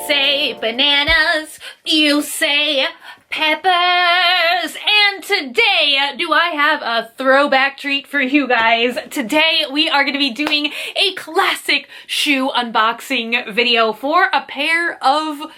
say bananas, you say peppers, and today do I have a throwback treat for you guys. Today we are going to be doing a classic shoe unboxing video for a pair of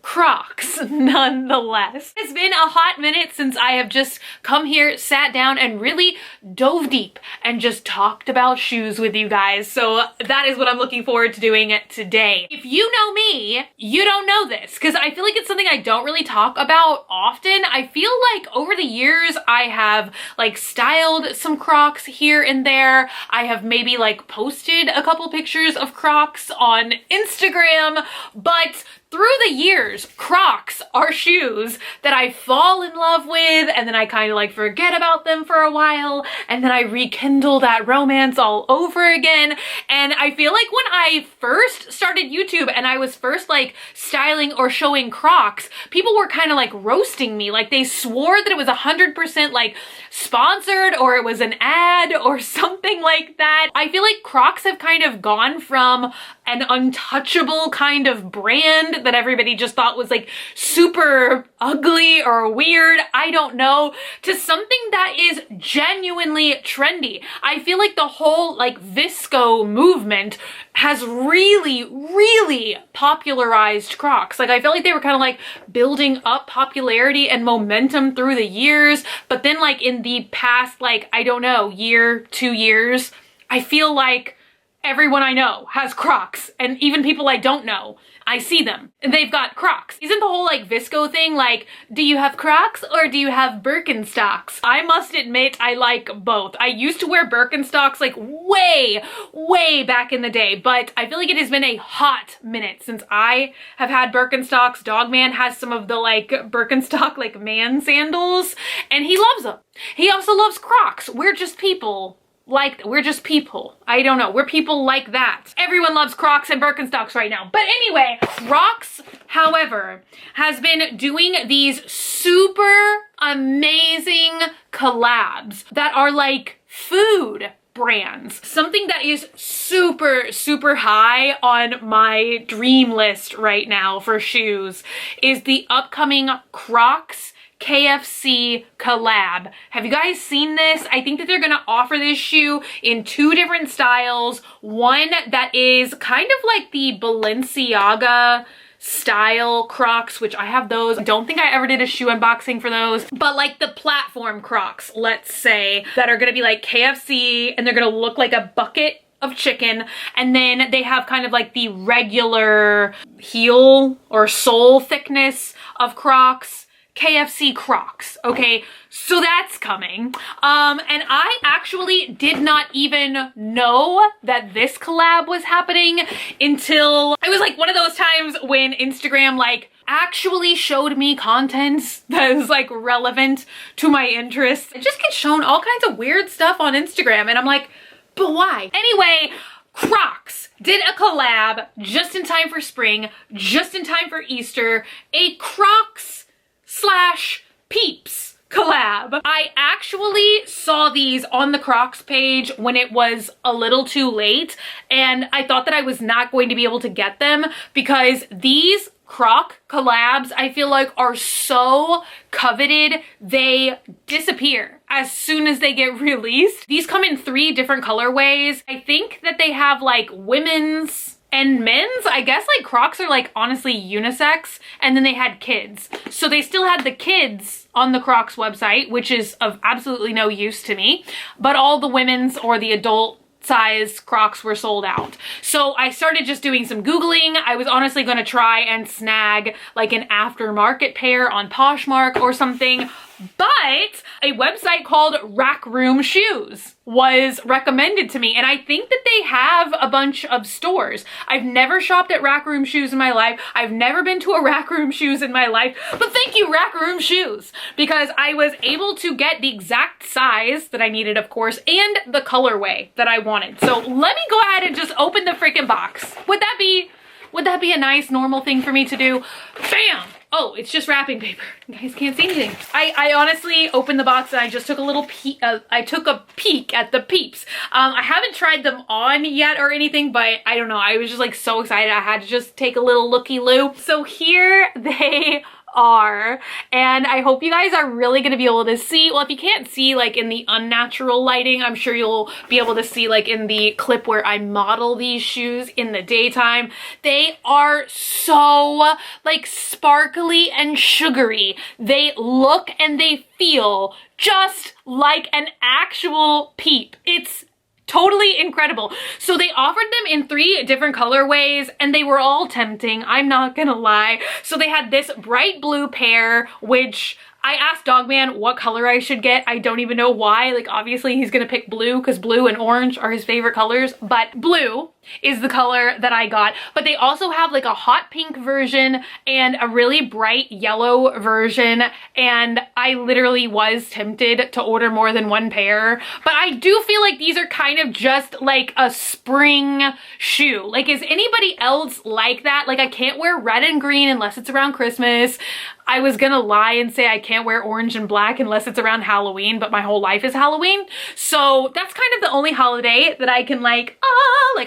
Crocs, nonetheless. It's been a hot minute since I have just come here, sat down, and really dove deep and just talked about shoes with you guys. So that is what I'm looking forward to doing today. If you know me, you don't know this, because I feel like it's something I don't really talk about often. I feel like over the years I have like styled some Crocs here and there. I have maybe like posted a couple pictures of Crocs on Instagram, but through the years, Crocs are shoes that I fall in love with, and then I kind of like forget about them for a while, and then I rekindle that romance all over again. And I feel like when I first started YouTube and I was first like styling or showing Crocs, people were kind of like roasting me. Like they swore that it was 100% like sponsored or it was an ad or something like that. I feel like Crocs have kind of gone from an untouchable kind of brand that everybody just thought was like super ugly or weird, I don't know, to something that is genuinely trendy. I feel like the whole like visco movement has really popularized Crocs. Like I feel like they were kind of like building up popularity and momentum through the years, but then like in the past, like, I don't know, year, 2 years, I feel like everyone I know has Crocs, and even people I don't know, I see them and they've got Crocs. Isn't the whole like visco thing like, do you have Crocs or do you have Birkenstocks? I must admit I like both. I used to wear Birkenstocks like way back in the day, but I feel like it has been a hot minute since I have had Birkenstocks. Dogman has some of the like Birkenstock like man sandals and he loves them. He also loves Crocs. We're just people. I don't know. We're people like that. Everyone loves Crocs and Birkenstocks right now. But anyway, Crocs, however, has been doing these super amazing collabs that are like food brands. Something that is super high on my dream list right now for shoes is the upcoming Crocs KFC collab. Have you guys seen this? I think that they're gonna offer this shoe in 2 different styles. One that is kind of like the Balenciaga style Crocs, which I have those. I don't think I ever did a shoe unboxing for those, but like the platform Crocs, let's say, that are gonna be like KFC and they're gonna look like a bucket of chicken, and then they have kind of like the regular heel or sole thickness of Crocs. KFC Crocs, okay? So that's coming. And I actually did not even know that this collab was happening until it was like one of those times when Instagram like actually showed me content that was like relevant to my interests. I just get shown all kinds of weird stuff on Instagram and I'm like, but why? Anyway, Crocs did a collab just in time for spring, just in time for Easter, a Crocs / PEEPS collab. I actually saw these on the Crocs page when it was a little too late, and I thought that I was not going to be able to get them because these Croc collabs I feel like are so coveted, they disappear as soon as they get released. These come in 3 different colorways. I think that they have like women's and men's. I guess like Crocs are like honestly unisex, and then they had kids. So they still had the kids on the Crocs website, which is of absolutely no use to me, but all the women's or the adult size Crocs were sold out. So I started just doing some Googling. I was honestly gonna try and snag like an aftermarket pair on Poshmark or something, but a website called Rack Room Shoes was recommended to me, and I think that they have a bunch of stores. I've never shopped at Rack Room Shoes in my life. I've never been to a Rack Room Shoes in my life, but thank you, Rack Room Shoes, because I was able to get the exact size that I needed, of course, and the colorway that I wanted. So let me go ahead and just open the freaking box. Would that be Would that be a nice normal thing for me to do? Bam! Oh, it's just wrapping paper. You guys can't see anything. I honestly opened the box and I just took a little peek. I took a peek at the Peeps. I haven't tried them on yet or anything, but I don't know. I was just like so excited. I had to just take a little looky-loo. So here they are, and I hope you guys are really gonna be able to see. Well, if you can't see like in the unnatural lighting, I'm sure you'll be able to see like in the clip where I model these shoes in the daytime. They are so like sparkly and sugary. They look and they feel just like an actual Peep. It's totally incredible. So they offered them in 3 different colorways and they were all tempting, I'm not gonna lie. So they had this bright blue pair, which I asked Dogman what color I should get. I don't even know why. Like obviously he's gonna pick blue because blue and orange are his favorite colors, but blue is the color that I got. But they also have like a hot pink version and a really bright yellow version, and I literally was tempted to order more than 1 pair. But I do feel like these are kind of just like a spring shoe. Like, is anybody else like that? Like, I can't wear red and green unless it's around Christmas. I was gonna lie and say I can't wear orange and black unless it's around Halloween, but my whole life is Halloween. So that's kind of the only holiday that I can like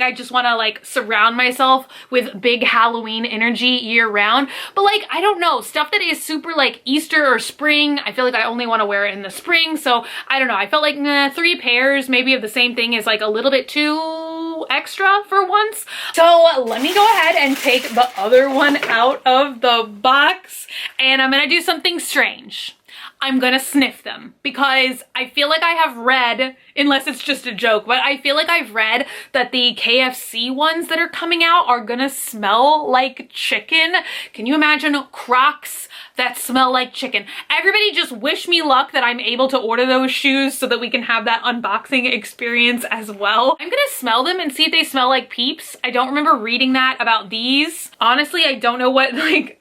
I just wanna like surround myself with big Halloween energy year round. But like, I don't know, stuff that is super like Easter or spring, I feel like I only wanna wear it in the spring. So I don't know, I felt like 3 pairs maybe of the same thing is like a little bit too extra for once. So let me go ahead and take the other one out of the box, and I'm gonna do something strange. I'm gonna sniff them because I feel like I have read, unless it's just a joke, but I feel like I've read that the KFC ones that are coming out are gonna smell like chicken. Can you imagine Crocs that smell like chicken? Everybody just wish me luck that I'm able to order those shoes so that we can have that unboxing experience as well. I'm gonna smell them and see if they smell like Peeps. I don't remember reading that about these. Honestly, I don't know what like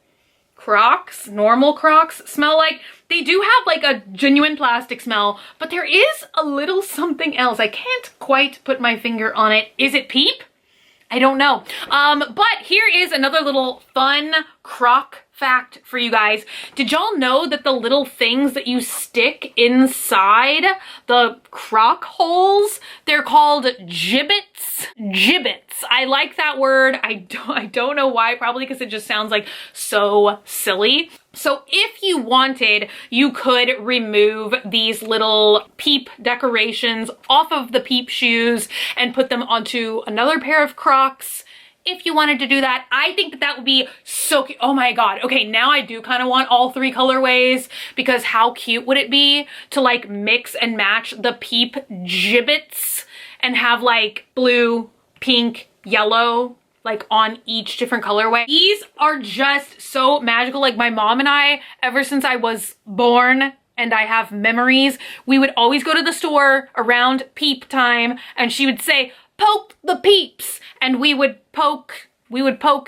Crocs, normal Crocs smell like. They do have like a genuine plastic smell, but there is a little something else. I can't quite put my finger on it. Is it Peep? I don't know. But here is another little fun Croc fact for you guys. Did y'all know that the little things that you stick inside the Croc holes, they're called gibbets? Gibbets. I like that word. I don't know why, probably because it just sounds like so silly. So if you wanted, you could remove these little Peep decorations off of the Peep shoes and put them onto another pair of Crocs. If you wanted to do that, I think that that would be so cute. Oh my God. Okay, now I do kind of want all 3 colorways, because how cute would it be to like mix and match the Peep gibbets and have like blue, pink, yellow, like on each different colorway. These are just so magical. Like my mom and I, ever since I was born, and I have memories, we would always go to the store around Peep time and she would say, "Poke the Peeps," and we would poke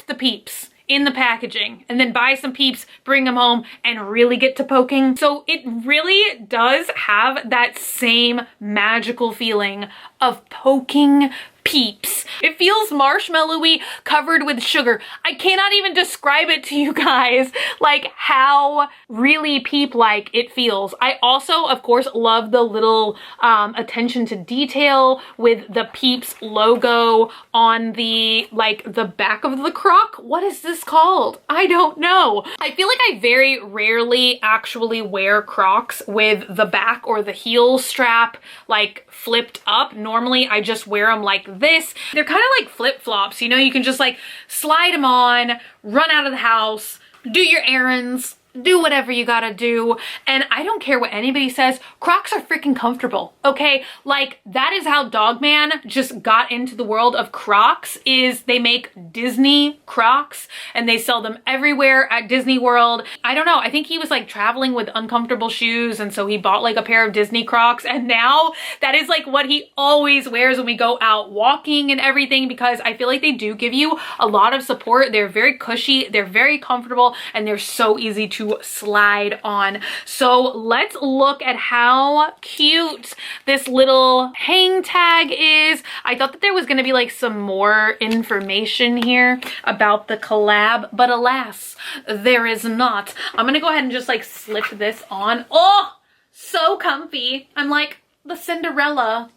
the Peeps in the packaging and then buy some Peeps, bring them home, and really get to poking. So it really does have that same magical feeling of poking Peeps. It feels marshmallowy, covered with sugar. I cannot even describe it to you guys, like how really Peep-like it feels. I also, of course, love the little attention to detail with the Peeps logo on the, like, the back of the Croc. What is this called? I don't know. I feel like I very rarely actually wear Crocs with the back or the heel strap, like, flipped up. Normally, I just wear them like this. They're kind of like flip-flops, you know, you can just like slide them on, run out of the house, do your errands, do whatever you gotta do. And I don't care what anybody says, Crocs are freaking comfortable, okay? Like, that is how Dogman just got into the world of Crocs, is they make Disney Crocs and they sell them everywhere at Disney World. I don't know, I think he was like traveling with uncomfortable shoes, and so he bought like a pair of Disney Crocs, and now that is like what he always wears when we go out walking and everything, because I feel like they do give you a lot of support. They're very cushy, they're very comfortable, and they're so easy to to slide on. So let's look at how cute this little hang tag is. I thought that there was gonna be like some more information here about the collab, but alas, there is not. I'm gonna go ahead and just like slip this on. Oh, so comfy. I'm like the Cinderella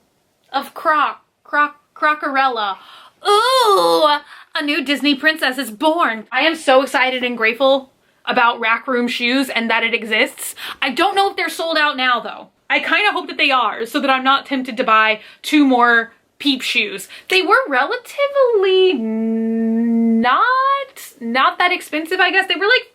of Crocorella. Ooh, a new Disney princess is born. I am so excited and grateful about Rack Room shoes and that it exists. I don't know if they're sold out now though. I kind of hope that they are so that I'm not tempted to buy 2 more PEEPS shoes. They were relatively not that expensive, I guess. They were like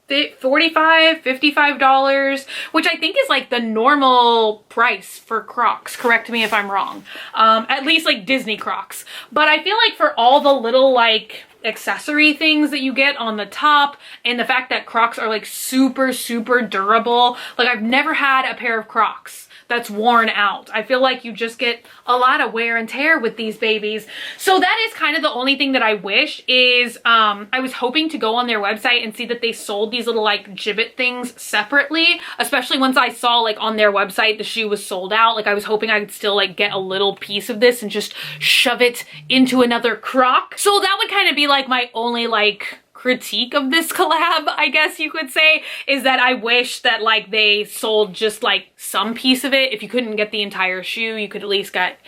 $45, $55, which I think is like the normal price for Crocs. Correct me if I'm wrong. At least like Disney Crocs. But I feel like for all the little like accessory things that you get on the top and the fact that Crocs are like super, super durable, like I've never had a pair of Crocs that's worn out. I feel like you just get a lot of wear and tear with these babies. So that is kind of the only thing that I wish is, I was hoping to go on their website and see that they sold these little like gibbet things separately, especially once I saw like on their website the shoe was sold out. Like I was hoping I could still like get a little piece of this and just shove it into another Croc. So that would kind of be like my only like critique of this collab, I guess you could say, is that I wish that like they sold just like some piece of it. If you couldn't get the entire shoe, you could at least get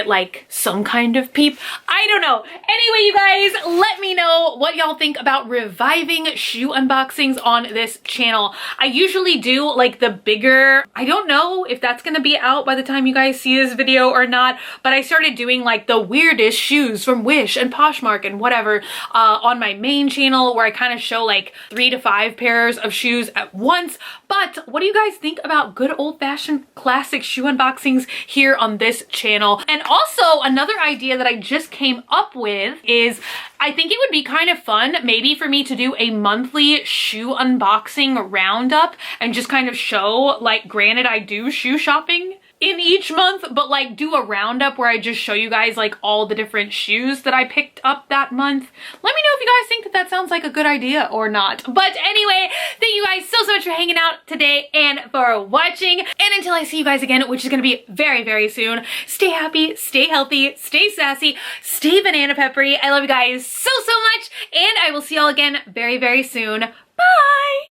like some kind of peep. I don't know. Anyway, you guys, let me know what y'all think about reviving shoe unboxings on this channel. I usually do like the bigger, I don't know if that's gonna be out by the time you guys see this video or not, but I started doing like the weirdest shoes from Wish and Poshmark and whatever on my main channel, where I kind of show like 3 to 5 pairs of shoes at once. But what do you guys think about good old-fashioned classic shoe unboxings here on this channel? And also another idea that I just came up with is I think it would be kind of fun maybe for me to do a monthly shoe unboxing roundup and just kind of show, like, granted I do shoe shopping in each month, but like do a roundup where I just show you guys like all the different shoes that I picked up that month. Let me know if you guys think that that sounds like a good idea or not. But anyway, thank you guys so much for hanging out today and for watching. And until I see you guys again, which is gonna be very, very soon, stay happy, stay healthy, stay sassy, stay banana peppery. I love you guys so, so much, and I will see y'all again very, very soon. Bye!